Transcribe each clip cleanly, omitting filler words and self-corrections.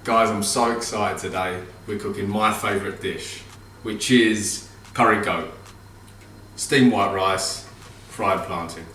Guys, I'm so excited today. We're cooking my favourite dish, which is curry goat. Steamed white rice, fried plantain.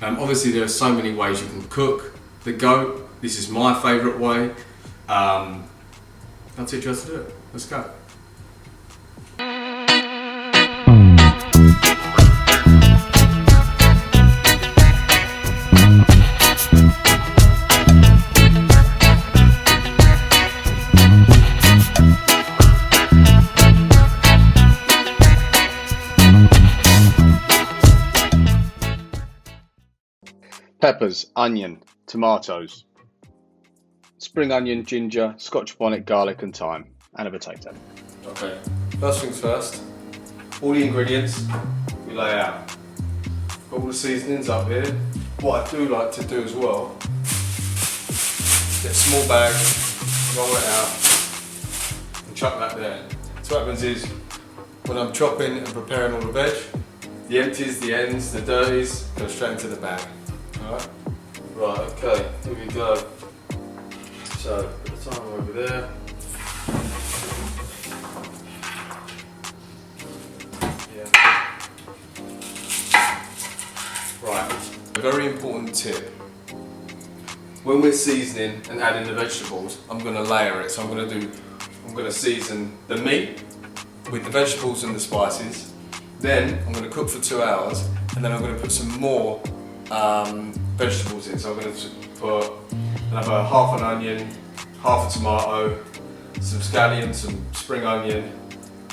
Obviously there are so many ways you can cook the goat. This is my favourite way. I'll teach you how to do it. Let's go. Peppers, onion, tomatoes, spring onion, ginger, scotch bonnet, garlic and thyme, and a potato. Okay, first things first, all the ingredients we lay out. Got all the seasonings up here. What I do like to do as well, get a small bag, roll it out, and chuck that there. So what happens is, when I'm chopping and preparing all the veg, the empties, the ends, the dirties, go straight into the bag. Alright? Right, okay, here we go. So, put the timer over there. Yeah. Right, a very important tip. When we're seasoning and adding the vegetables, I'm going to layer it. So I'm going to season the meat with the vegetables and the spices. Then I'm going to cook for 2 hours, and then I'm going to put some more vegetables in. So I'm going to put another half an onion, half a tomato, some scallion, some spring onion,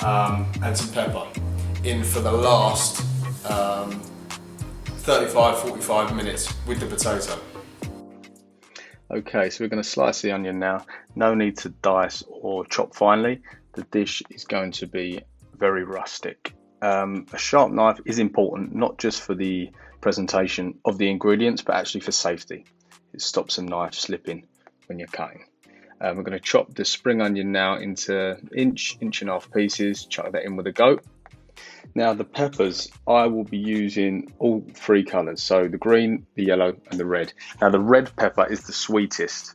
and some pepper in for the last 35-45 minutes with the potato. Okay, so we're going to slice the onion now. No need to dice or chop finely. The dish is going to be very rustic. A sharp knife is important, not just for the presentation of the ingredients, but actually for safety. It stops a knife slipping when you're cutting. We're going to chop the spring onion now into inch and a half pieces, chuck that in with the goat. Now the peppers, I will be using all three colours, so the green, the yellow and the red. Now the red pepper is the sweetest.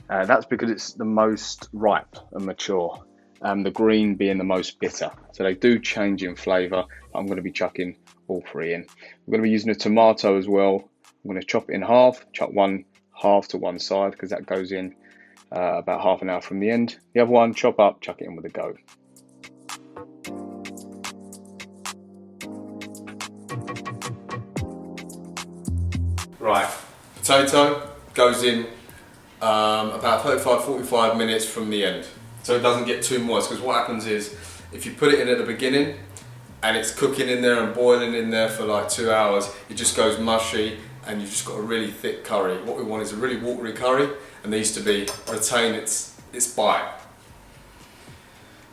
That's because it's the most ripe and mature. The green being the most bitter. So they do change in flavour. I'm going to be chucking all three in. We're going to be using a tomato as well. I'm going to chop it in half, chuck one half to one side because that goes in about half an hour from the end. The other one, chop up, chuck it in with the goat. Right, potato goes in about 35-45 minutes from the end. So it doesn't get too moist, because what happens is, if you put it in at the beginning and it's cooking in there and boiling in there for like 2 hours, it just goes mushy and you've just got a really thick curry. What we want is a really watery curry, and needs to retain its bite.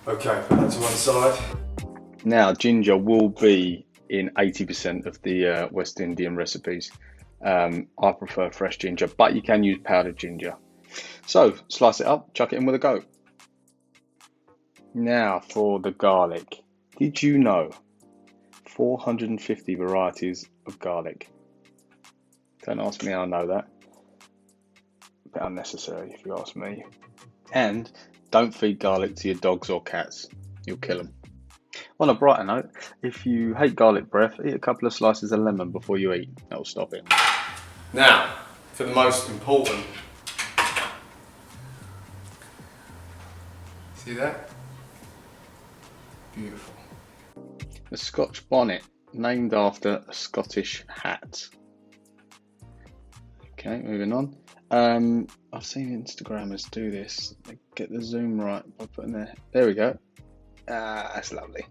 Okay, put that to one side. Now ginger will be in 80% of the West Indian recipes. I prefer fresh ginger, but you can use powdered ginger. So slice it up, chuck it in with a goat. Now for the garlic. Did you know 450 varieties of garlic? Don't ask me how I know that. A bit unnecessary if you ask me. And don't feed garlic to your dogs or cats. You'll kill them. On a brighter note, if you hate garlic breath, eat a couple of slices of lemon before you eat. That'll stop it. Now, for the most important. See that? Beautiful. A Scotch bonnet, named after a Scottish hat. Okay, moving on. I've seen Instagrammers do this. They get the zoom right by putting there we go. That's lovely.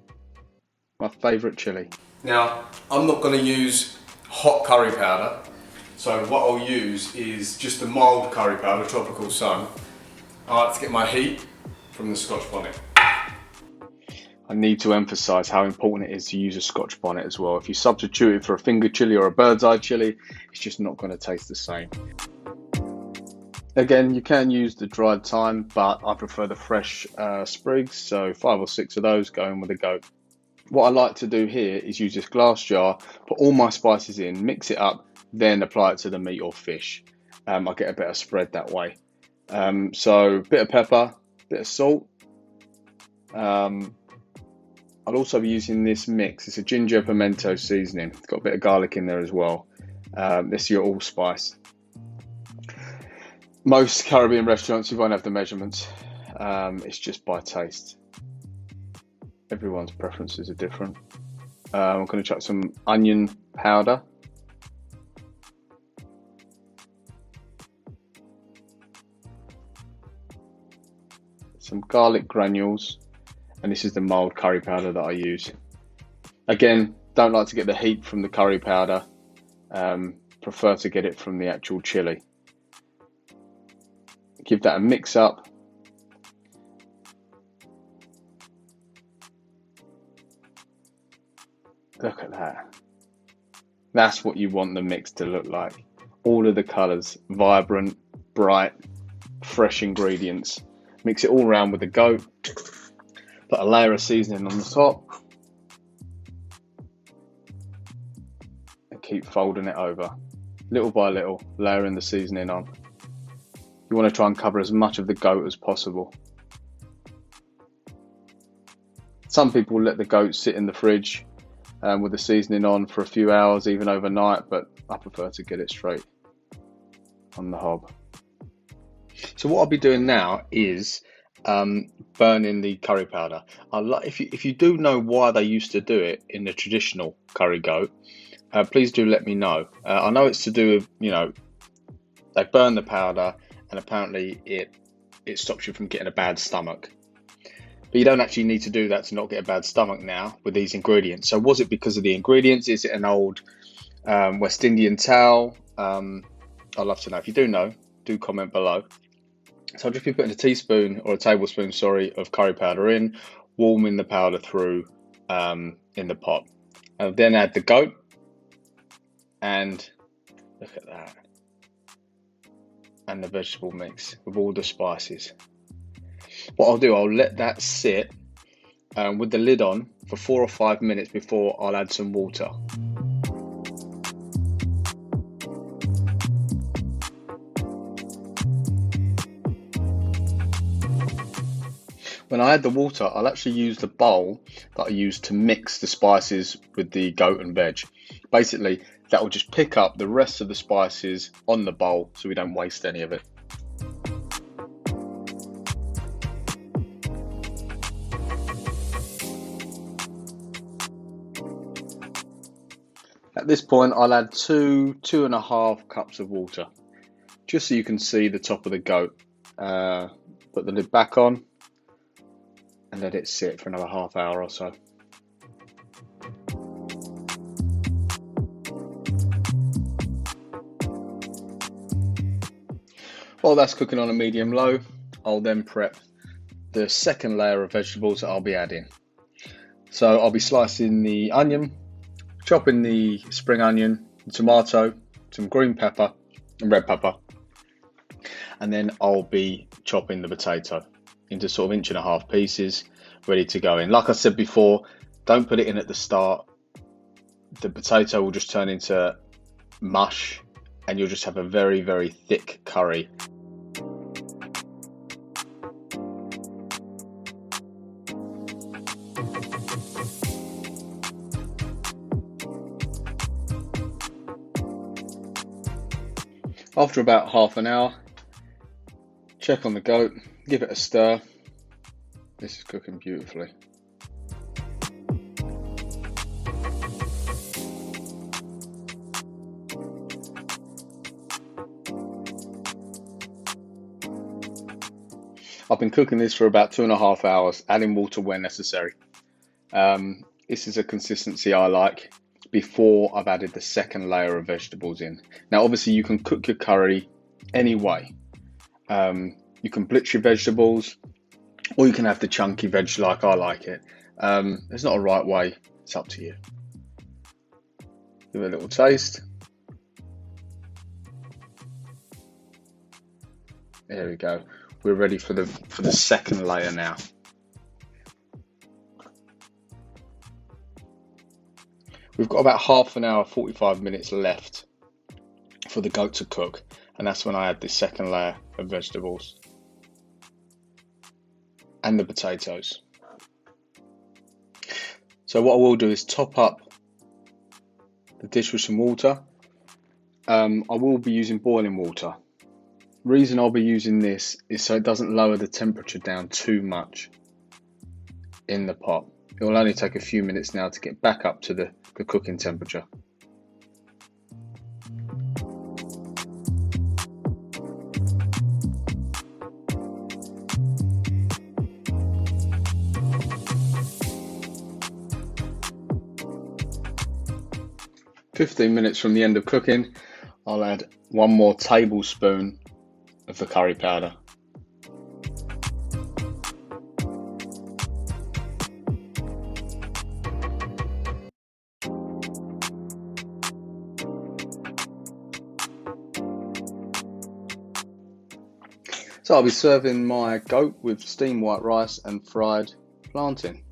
My favourite chilli. Now, I'm not going to use hot curry powder. So what I'll use is just a mild curry powder, Tropical Sun. I like to get my heat from the Scotch bonnet. I need to emphasise how important it is to use a Scotch bonnet as well. If you substitute it for a finger chilli or a bird's eye chilli, it's just not going to taste the same. Again, you can use the dried thyme, but I prefer the fresh sprigs, so 5 or 6 of those going with the goat. What I like to do here is use this glass jar, put all my spices in, mix it up, then apply it to the meat or fish. I get a better spread that way. So bit of pepper, bit of salt. I'll also be using this mix. It's a ginger pimento seasoning. It's got a bit of garlic in there as well. This is your allspice. Most Caribbean restaurants, you won't have the measurements. It's just by taste. Everyone's preferences are different. I'm going to chuck some onion powder. Some garlic granules. And this is the mild curry powder that I use. Again, don't like to get the heat from the curry powder. Prefer to get it from the actual chili. Give that a mix up. Look at that. That's what you want the mix to look like. All of the colours, vibrant, bright, fresh ingredients. Mix it all around with the goat. Put a layer of seasoning on the top. And keep folding it over. Little by little, layering the seasoning on. You want to try and cover as much of the goat as possible. Some people let the goat sit in the fridge with the seasoning on for a few hours, even overnight, but I prefer to get it straight on the hob. So what I'll be doing now is burning the curry powder. If you do know why they used to do it in the traditional curry goat, please do let me know. I know it's to do with, they burn the powder and apparently it stops you from getting a bad stomach. But you don't actually need to do that to not get a bad stomach now with these ingredients. So was it because of the ingredients? Is it an old West Indian towel? I'd love to know. If you do know, do comment below. So I'll just be putting a teaspoon or a tablespoon, of curry powder in, warming the powder through in the pot. I'll then add the goat, and look at that, and the vegetable mix with all the spices. What I'll do, I'll let that sit with the lid on for 4 or 5 minutes before I'll add some water. When I add the water, I'll actually use the bowl that I use to mix the spices with the goat and veg. Basically, that will just pick up the rest of the spices on the bowl so we don't waste any of it. At this point, I'll add 2.5 cups of water, just so you can see the top of the goat. Put the lid back on and let it sit for another half hour or so. While that's cooking on a medium low, I'll then prep the second layer of vegetables that I'll be adding. So I'll be slicing the onion, chopping the spring onion, tomato, some green pepper and red pepper, and then I'll be chopping the potato into sort of 1.5 inch pieces, ready to go in. Like I said before, don't put it in at the start. The potato will just turn into mush and you'll just have a very, very thick curry. After about half an hour, check on the goat, give it a stir. This is cooking beautifully. I've been cooking this for about 2.5 hours, adding water where necessary. This is a consistency I like before I've added the second layer of vegetables in. Now obviously you can cook your curry any way. You can blitz your vegetables, or you can have the chunky veg like I like it. There's not a right way, it's up to you. Give it a little taste. There we go. We're ready for the second layer now. We've got about half an hour, 45 minutes left for the goat to cook, and that's when I add the second layer of vegetables. and the potatoes. So what I will do is top up the dish with some water. I will be using boiling water. Reason I'll be using this is so it doesn't lower the temperature down too much in the pot. It will only take a few minutes now to get back up to the cooking temperature. "15 minutes from the end of cooking, I'll add 1 more tablespoon of the curry powder. So I'll be serving my goat with steamed white rice and fried plantain.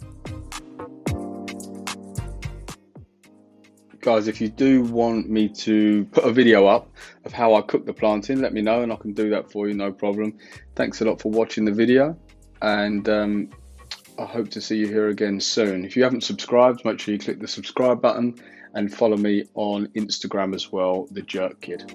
Guys, if you do want me to put a video up of how I cook the plantain, let me know and I can do that for you, no problem. Thanks a lot for watching the video, and I hope to see you here again soon. If you haven't subscribed, make sure you click the subscribe button and follow me on Instagram as well, The Jerk Kid.